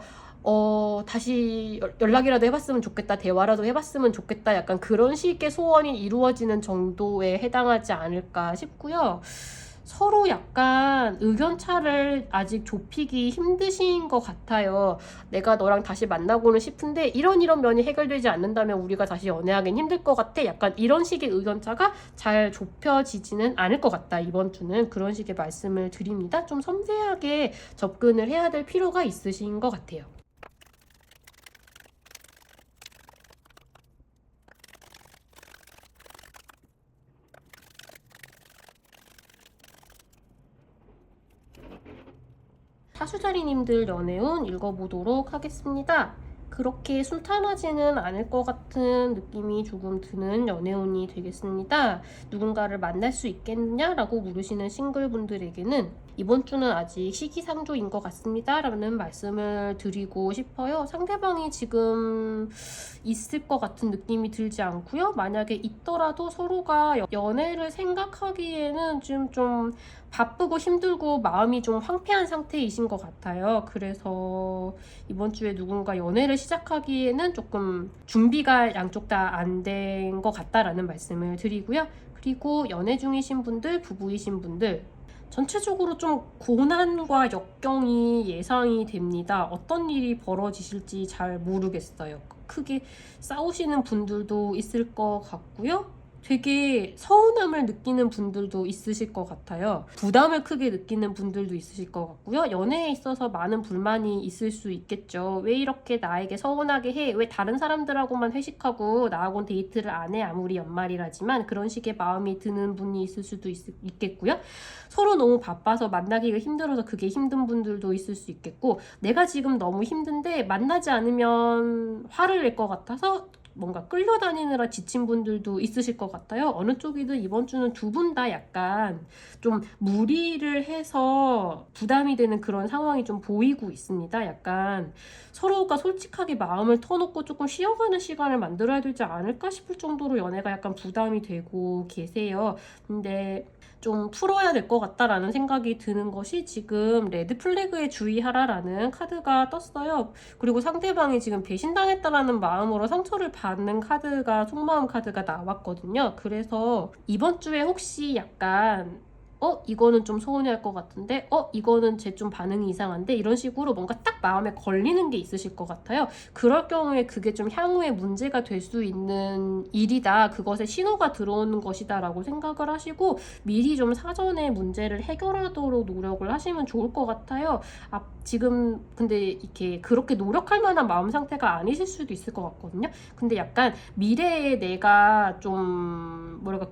다시 연락이라도 해봤으면 좋겠다, 대화라도 해봤으면 좋겠다, 약간 그런 식의 소원이 이루어지는 정도에 해당하지 않을까 싶고요. 서로 약간 의견차를 아직 좁히기 힘드신 것 같아요. 내가 너랑 다시 만나고는 싶은데 이런 면이 해결되지 않는다면 우리가 다시 연애하긴 힘들 것 같아. 약간 이런 식의 의견차가 잘 좁혀지지는 않을 것 같다. 이번 주는 그런 식의 말씀을 드립니다. 좀 섬세하게 접근을 해야 될 필요가 있으신 것 같아요. 사수자리님들 연애운 읽어보도록 하겠습니다. 그렇게 순탄하지는 않을 것 같은 느낌이 조금 드는 연애운이 되겠습니다. 누군가를 만날 수 있겠느냐라고 물으시는 싱글분들에게는 이번 주는 아직 시기상조인 것 같습니다 라는 말씀을 드리고 싶어요. 상대방이 지금 있을 것 같은 느낌이 들지 않고요. 만약에 있더라도 서로가 연애를 생각하기에는 좀 바쁘고 힘들고 마음이 좀 황폐한 상태이신 것 같아요. 그래서 이번 주에 누군가 연애를 시작하기에는 조금 준비가 양쪽 다 안 된 것 같다라는 말씀을 드리고요. 그리고 연애 중이신 분들, 부부이신 분들 전체적으로 좀 고난과 역경이 예상이 됩니다. 어떤 일이 벌어지실지 잘 모르겠어요. 크게 싸우시는 분들도 있을 것 같고요. 되게 서운함을 느끼는 분들도 있으실 것 같아요. 부담을 크게 느끼는 분들도 있으실 것 같고요. 연애에 있어서 많은 불만이 있을 수 있겠죠. 왜 이렇게 나에게 서운하게 해? 왜 다른 사람들하고만 회식하고 나하고는 데이트를 안 해? 아무리 연말이라지만 그런 식의 마음이 드는 분이 있을 수도 있겠고요. 서로 너무 바빠서 만나기가 힘들어서 그게 힘든 분들도 있을 수 있겠고 내가 지금 너무 힘든데 만나지 않으면 화를 낼 것 같아서 뭔가 끌려다니느라 지친 분들도 있으실 것 같아요. 어느 쪽이든 이번 주는 두 분 다 약간 좀 무리를 해서 부담이 되는 그런 상황이 좀 보이고 있습니다. 약간 서로가 솔직하게 마음을 터놓고 조금 쉬어가는 시간을 만들어야 되지 않을까 싶을 정도로 연애가 약간 부담이 되고 계세요. 근데 좀 풀어야 될 것 같다라는 생각이 드는 것이 지금 레드 플래그에 주의하라라는 카드가 떴어요. 그리고 상대방이 지금 배신당했다라는 마음으로 상처를 받는 카드가 속마음 카드가 나왔거든요. 그래서 이번 주에 혹시 약간 이거는 좀 서운해할 것 같은데 이거는 쟤 좀 반응이 이상한데 이런 식으로 뭔가 딱 마음에 걸리는 게 있으실 것 같아요. 그럴 경우에 그게 좀 향후에 문제가 될 수 있는 일이다. 그것에 신호가 들어오는 것이다 라고 생각을 하시고 미리 좀 사전에 문제를 해결하도록 노력을 하시면 좋을 것 같아요. 지금 근데 이렇게 그렇게 노력할 만한 마음 상태가 아니실 수도 있을 것 같거든요. 근데 약간 미래에 내가 좀 뭐랄까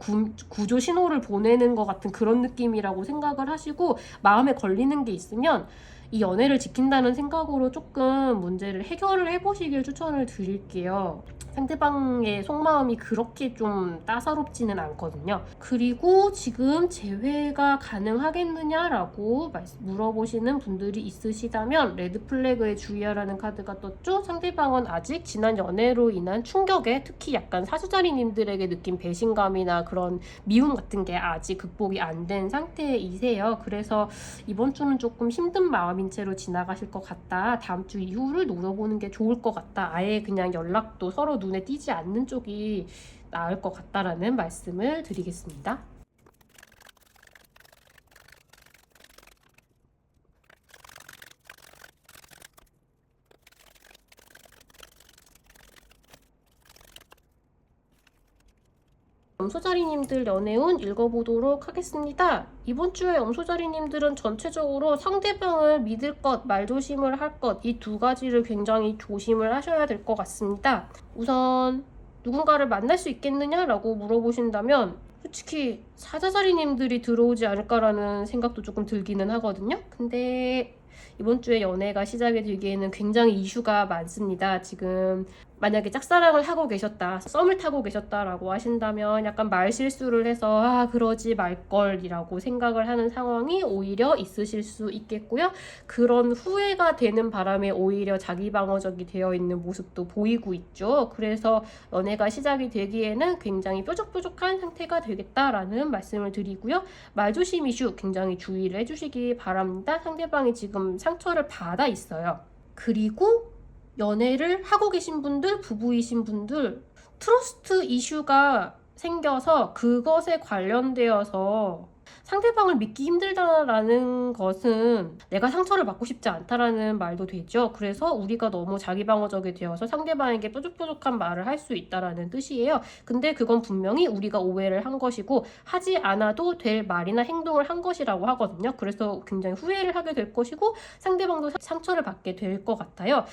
구조 신호를 보내는 것 같은 그런 느낌이라고 생각을 하시고 마음에 걸리는 게 있으면 이 연애를 지킨다는 생각으로 조금 문제를 해결을 해보시길 추천을 드릴게요. 상대방의 속마음이 그렇게 좀 따사롭지는 않거든요. 그리고 지금 재회가 가능하겠느냐라고 물어보시는 분들이 있으시다면 레드 플래그에 주의하라는 카드가 떴죠. 상대방은 아직 지난 연애로 인한 충격에 특히 약간 사주자리님들에게 느낀 배신감이나 그런 미움 같은 게 아직 극복이 안 된 상태이세요. 그래서 이번 주는 조금 힘든 마음인 채로 지나가실 것 같다. 다음 주 이후를 노려보는 게 좋을 것 같다. 아예 그냥 연락도 서로 눈에 띄지 않는 쪽이 나을 것 같다라는 말씀을 드리겠습니다. 염소자리님들 연애운 읽어보도록 하겠습니다. 이번 주에 염소자리님들은 전체적으로 상대방을 믿을 것, 말조심을 할 것, 이 두 가지를 굉장히 조심을 하셔야 될 것 같습니다. 우선 누군가를 만날 수 있겠느냐라고 물어보신다면 솔직히 사자자리님들이 들어오지 않을까라는 생각도 조금 들기는 하거든요. 근데 이번 주에 연애가 시작이 되기에는 굉장히 이슈가 많습니다. 지금 만약에 짝사랑을 하고 계셨다, 썸을 타고 계셨다라고 하신다면 약간 말실수를 해서 그러지 말걸이라고 생각을 하는 상황이 오히려 있으실 수 있겠고요. 그런 후회가 되는 바람에 오히려 자기 방어적이 되어 있는 모습도 보이고 있죠. 그래서 연애가 시작이 되기에는 굉장히 뾰족뾰족한 상태가 되겠다라는 말씀을 드리고요. 말조심 이슈 굉장히 주의를 해주시기 바랍니다. 상대방이 지금 상처를 받아 있어요. 그리고 연애를 하고 계신 분들, 부부이신 분들 트러스트 이슈가 생겨서 그것에 관련되어서 상대방을 믿기 힘들다라는 것은 내가 상처를 받고 싶지 않다라는 말도 되죠. 그래서 우리가 너무 자기 방어적이 되어서 상대방에게 뾰족뾰족한 말을 할 수 있다라는 뜻이에요. 근데 그건 분명히 우리가 오해를 한 것이고 하지 않아도 될 말이나 행동을 한 것이라고 하거든요. 그래서 굉장히 후회를 하게 될 것이고 상대방도 상처를 받게 될 것 같아요.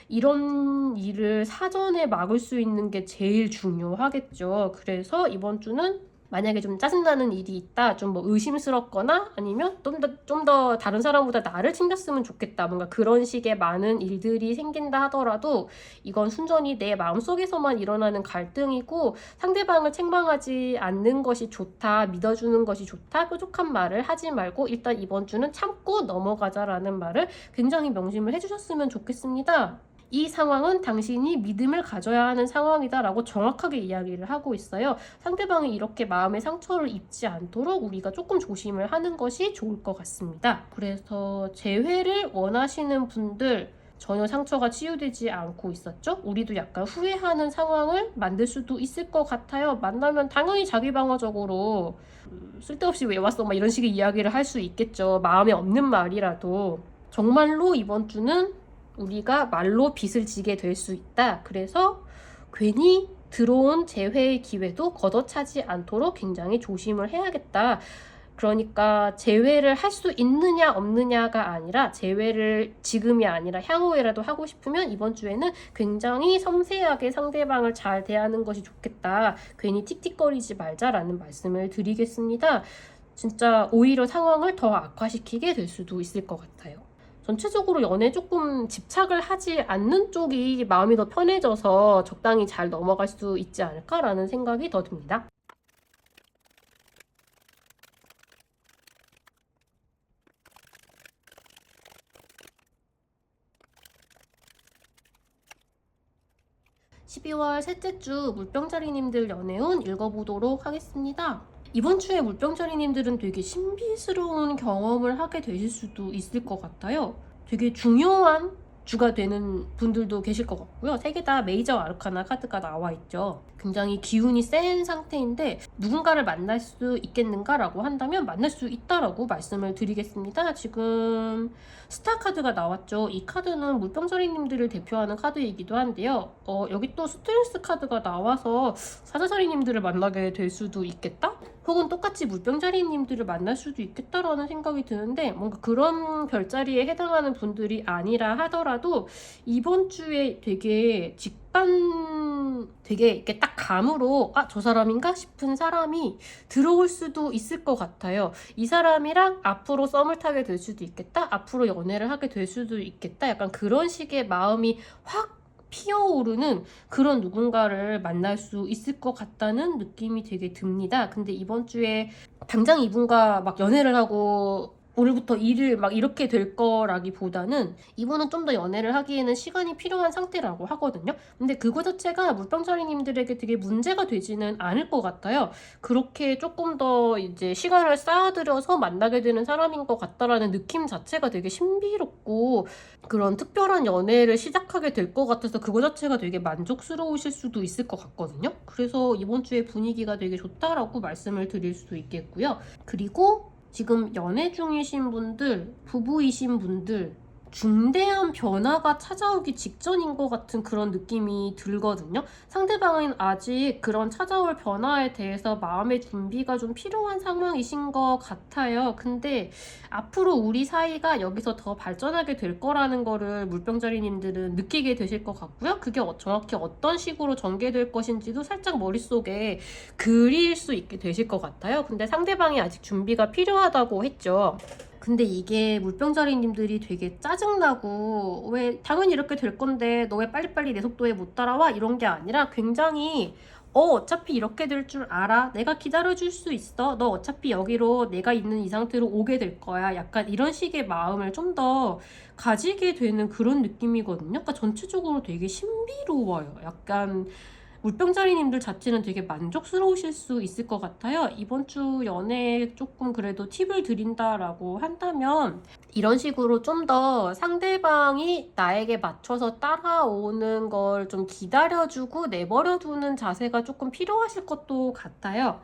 이런 일을 사전에 막을 수 있는 게 제일 중요하겠죠. 그래서 이번 주는 만약에 좀 짜증나는 일이 있다, 좀 뭐 의심스럽거나 아니면 좀 더 다른 사람보다 나를 챙겼으면 좋겠다, 뭔가 그런 식의 많은 일들이 생긴다 하더라도 이건 순전히 내 마음속에서만 일어나는 갈등이고 상대방을 책망하지 않는 것이 좋다, 믿어주는 것이 좋다, 뾰족한 말을 하지 말고 일단 이번 주는 참고 넘어가자라는 말을 굉장히 명심을 해주셨으면 좋겠습니다. 이 상황은 당신이 믿음을 가져야 하는 상황이다 라고 정확하게 이야기를 하고 있어요. 상대방이 이렇게 마음의 상처를 입지 않도록 우리가 조금 조심을 하는 것이 좋을 것 같습니다. 그래서 재회를 원하시는 분들 전혀 상처가 치유되지 않고 있었죠? 우리도 약간 후회하는 상황을 만들 수도 있을 것 같아요. 만나면 당연히 자기방어적으로 쓸데없이 왜 왔어? 막 이런 식의 이야기를 할 수 있겠죠. 마음에 없는 말이라도. 정말로 이번 주는 우리가 말로 빚을 지게 될 수 있다. 그래서 괜히 들어온 재회의 기회도 걷어차지 않도록 굉장히 조심을 해야겠다. 그러니까 재회를 할 수 있느냐 없느냐가 아니라 재회를 지금이 아니라 향후에라도 하고 싶으면 이번 주에는 굉장히 섬세하게 상대방을 잘 대하는 것이 좋겠다. 괜히 틱틱거리지 말자라는 말씀을 드리겠습니다. 진짜 오히려 상황을 더 악화시키게 될 수도 있을 것 같아요. 전체적으로 연애에 조금 집착을 하지 않는 쪽이 마음이 더 편해져서 적당히 잘 넘어갈 수 있지 않을까라는 생각이 더 듭니다. 12월 셋째 주 물병자리님들 연애운 읽어보도록 하겠습니다. 이번 주에 물병자리님들은 되게 신비스러운 경험을 하게 되실 수도 있을 것 같아요. 되게 중요한 주가 되는 분들도 계실 것 같고요. 세 개 다 메이저 아르카나 카드가 나와 있죠. 굉장히 기운이 센 상태인데 누군가를 만날 수 있겠는가라고 한다면 만날 수 있다라고 말씀을 드리겠습니다. 지금 스타 카드가 나왔죠. 이 카드는 물병자리님들을 대표하는 카드이기도 한데요. 여기 또 스트렝스 카드가 나와서 사자자리님들을 만나게 될 수도 있겠다? 혹은 똑같이 물병자리님들을 만날 수도 있겠다라는 생각이 드는데 뭔가 그런 별자리에 해당하는 분들이 아니라 하더라도 이번 주에 되게 되게 이렇게 딱 감으로 저 사람인가 싶은 사람이 들어올 수도 있을 것 같아요. 이 사람이랑 앞으로 썸을 타게 될 수도 있겠다. 앞으로 연애를 하게 될 수도 있겠다. 약간 그런 식의 마음이 확 피어오르는 그런 누군가를 만날 수 있을 것 같다는 느낌이 되게 듭니다. 근데 이번 주에 당장 이분과 막 연애를 하고 오늘부터 일을 막 이렇게 될 거라기보다는 이분은 좀 더 연애를 하기에는 시간이 필요한 상태라고 하거든요. 근데 그거 자체가 물병자리님들에게 되게 문제가 되지는 않을 것 같아요. 그렇게 조금 더 이제 시간을 쌓아들여서 만나게 되는 사람인 것 같다라는 느낌 자체가 되게 신비롭고 그런 특별한 연애를 시작하게 될 것 같아서 그거 자체가 되게 만족스러우실 수도 있을 것 같거든요. 그래서 이번 주에 분위기가 되게 좋다라고 말씀을 드릴 수 있겠고요. 그리고 지금 연애 중이신 분들, 부부이신 분들, 중대한 변화가 찾아오기 직전인 것 같은 그런 느낌이 들거든요. 상대방은 아직 그런 찾아올 변화에 대해서 마음의 준비가 좀 필요한 상황이신 것 같아요. 근데 앞으로 우리 사이가 여기서 더 발전하게 될 거라는 거를 물병자리님들은 느끼게 되실 것 같고요. 그게 정확히 어떤 식으로 전개될 것인지도 살짝 머릿속에 그릴 수 있게 되실 것 같아요. 근데 상대방이 아직 준비가 필요하다고 했죠. 근데 이게 물병자리님들이 되게 짜증나고 왜 당연히 이렇게 될 건데 너 왜 빨리빨리 내 속도에 못 따라와? 이런 게 아니라 굉장히 어차피 이렇게 될 줄 알아. 내가 기다려줄 수 있어. 너 어차피 여기로 내가 있는 이 상태로 오게 될 거야. 약간 이런 식의 마음을 좀 더 가지게 되는 그런 느낌이거든요. 그러니까 전체적으로 되게 신비로워요. 약간 물병자리님들 자체는 되게 만족스러우실 수 있을 것 같아요. 이번 주 연애에 조금 그래도 팁을 드린다라고 한다면 이런 식으로 좀 더 상대방이 나에게 맞춰서 따라오는 걸 좀 기다려주고 내버려두는 자세가 조금 필요하실 것도 같아요.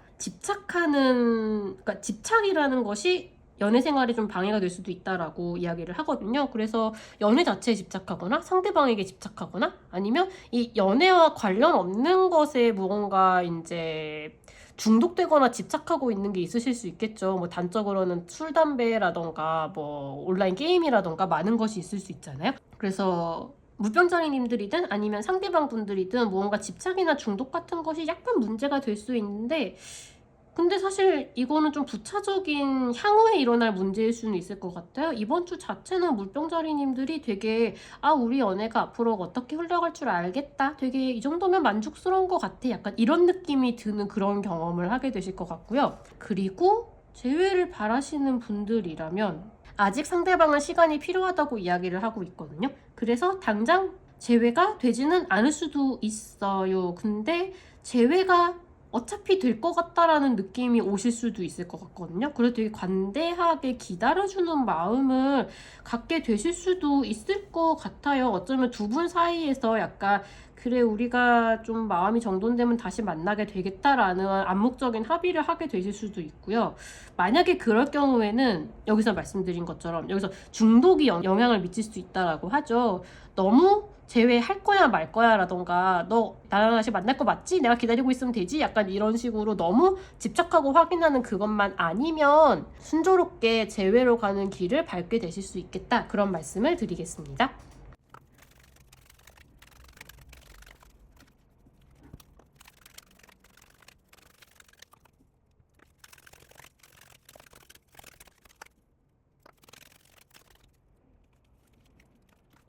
그러니까 집착이라는 것이 연애 생활에 좀 방해가 될 수도 있다라고 이야기를 하거든요. 그래서 연애 자체에 집착하거나 상대방에게 집착하거나 아니면 이 연애와 관련 없는 것에 무언가 이제 중독되거나 집착하고 있는 게 있으실 수 있겠죠. 뭐 단적으로는 술, 담배라던가 뭐 온라인 게임이라던가 많은 것이 있을 수 있잖아요. 그래서 물병자리님들이든 아니면 상대방 분들이든 무언가 집착이나 중독 같은 것이 약간 문제가 될 수 있는데 근데 사실 이거는 좀 부차적인 향후에 일어날 문제일 수는 있을 것 같아요. 이번 주 자체는 물병자리님들이 되게 우리 연애가 앞으로 어떻게 흘러갈 줄 알겠다. 되게 이 정도면 만족스러운 것 같아. 약간 이런 느낌이 드는 그런 경험을 하게 되실 것 같고요. 그리고 재회를 바라시는 분들이라면 아직 상대방은 시간이 필요하다고 이야기를 하고 있거든요. 그래서 당장 재회가 되지는 않을 수도 있어요. 근데 재회가 어차피 될 것 같다라는 느낌이 오실 수도 있을 것 같거든요. 그래서 되게 관대하게 기다려주는 마음을 갖게 되실 수도 있을 것 같아요. 어쩌면 두 분 사이에서 약간 그래 우리가 좀 마음이 정돈되면 다시 만나게 되겠다라는 암묵적인 합의를 하게 되실 수도 있고요. 만약에 그럴 경우에는 여기서 말씀드린 것처럼 여기서 중독이 영향을 미칠 수 있다라고 하죠. 너무 제외할 거야 말 거야 라던가 너 나랑 다시 만날 거 맞지? 내가 기다리고 있으면 되지? 약간 이런 식으로 너무 집착하고 확인하는 그것만 아니면 순조롭게 제외로 가는 길을 밟게 되실 수 있겠다 그런 말씀을 드리겠습니다.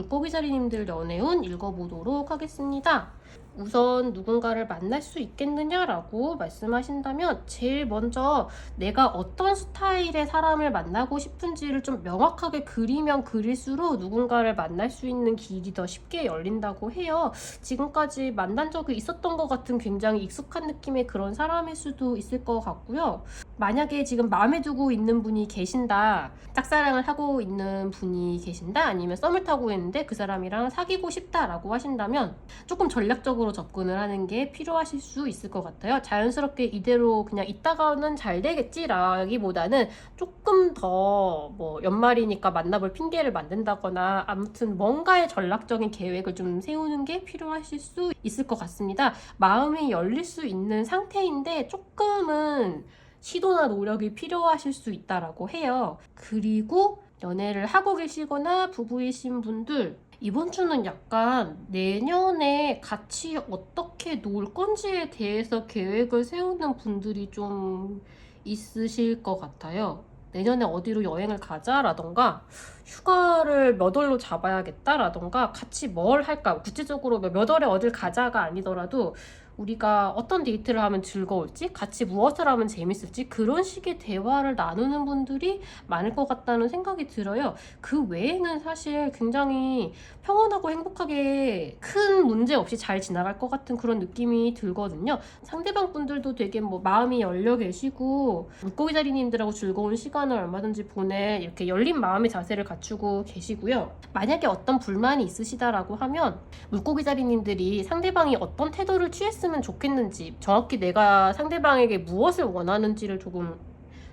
물고기자리님들 연애운 읽어보도록 하겠습니다. 우선 누군가를 만날 수 있겠느냐라고 말씀하신다면 제일 먼저 내가 어떤 스타일의 사람을 만나고 싶은지를 좀 명확하게 그리면 그릴수록 누군가를 만날 수 있는 길이 더 쉽게 열린다고 해요. 지금까지 만난 적이 있었던 것 같은 굉장히 익숙한 느낌의 그런 사람일 수도 있을 것 같고요. 만약에 지금 마음에 두고 있는 분이 계신다, 짝사랑을 하고 있는 분이 계신다, 아니면 썸을 타고 있는데 그 사람이랑 사귀고 싶다라고 하신다면 조금 전략적으로 접근을 하는 게 필요하실 수 있을 것 같아요. 자연스럽게 이대로 그냥 있다가는 잘 되겠지라기보다는 조금 더 뭐 연말이니까 만나볼 핑계를 만든다거나 아무튼 뭔가의 전략적인 계획을 좀 세우는 게 필요하실 수 있을 것 같습니다. 마음이 열릴 수 있는 상태인데 조금은 시도나 노력이 필요하실 수 있다라고 해요. 그리고 연애를 하고 계시거나 부부이신 분들, 이번 주는 약간 내년에 같이 어떻게 놀 건지에 대해서 계획을 세우는 분들이 좀 있으실 것 같아요. 내년에 어디로 여행을 가자라던가 휴가를 몇 월로 잡아야겠다라던가 같이 뭘 할까, 구체적으로 몇 월에 어딜 가자가 아니더라도 우리가 어떤 데이트를 하면 즐거울지, 같이 무엇을 하면 재밌을지 그런 식의 대화를 나누는 분들이 많을 것 같다는 생각이 들어요. 그 외에는 사실 굉장히 평온하고 행복하게 큰 문제 없이 잘 지나갈 것 같은 그런 느낌이 들거든요. 상대방 분들도 되게 뭐 마음이 열려 계시고 물고기자리님들하고 즐거운 시간을 얼마든지 보낼 이렇게 열린 마음의 자세를 갖추고 계시고요. 만약에 어떤 불만이 있으시다라고 하면 물고기자리님들이 상대방이 어떤 태도를 취했으면 좋겠는지, 정확히 내가 상대방에게 무엇을 원하는지를 조금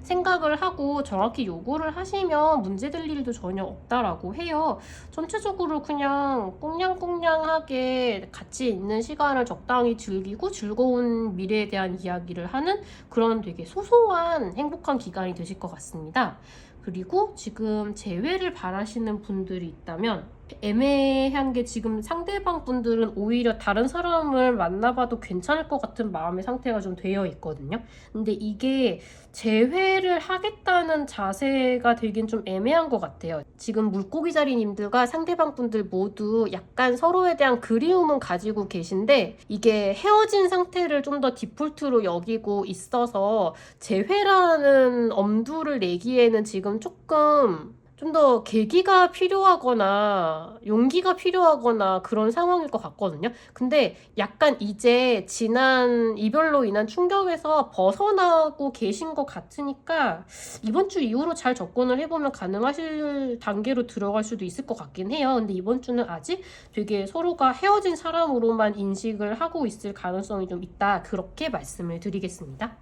생각을 하고 정확히 요구를 하시면 문제될 일도 전혀 없다라고 해요. 전체적으로 그냥 꽁냥꽁냥하게 같이 있는 시간을 적당히 즐기고 즐거운 미래에 대한 이야기를 하는 그런 되게 소소한 행복한 기간이 되실 것 같습니다. 그리고 지금 재회를 바라시는 분들이 있다면 애매한 게 지금 상대방 분들은 오히려 다른 사람을 만나봐도 괜찮을 것 같은 마음의 상태가 좀 되어 있거든요. 근데 이게 재회를 하겠다는 자세가 되긴 좀 애매한 것 같아요. 지금 물고기자리님들과 상대방 분들 모두 약간 서로에 대한 그리움은 가지고 계신데 이게 헤어진 상태를 좀 더 디폴트로 여기고 있어서 재회라는 엄두를 내기에는 지금 조금 좀 더 계기가 필요하거나 용기가 필요하거나 그런 상황일 것 같거든요. 근데 약간 이제 지난 이별로 인한 충격에서 벗어나고 계신 것 같으니까 이번 주 이후로 잘 접근을 해보면 가능하실 단계로 들어갈 수도 있을 것 같긴 해요. 근데 이번 주는 아직 되게 서로가 헤어진 사람으로만 인식을 하고 있을 가능성이 좀 있다, 그렇게 말씀을 드리겠습니다.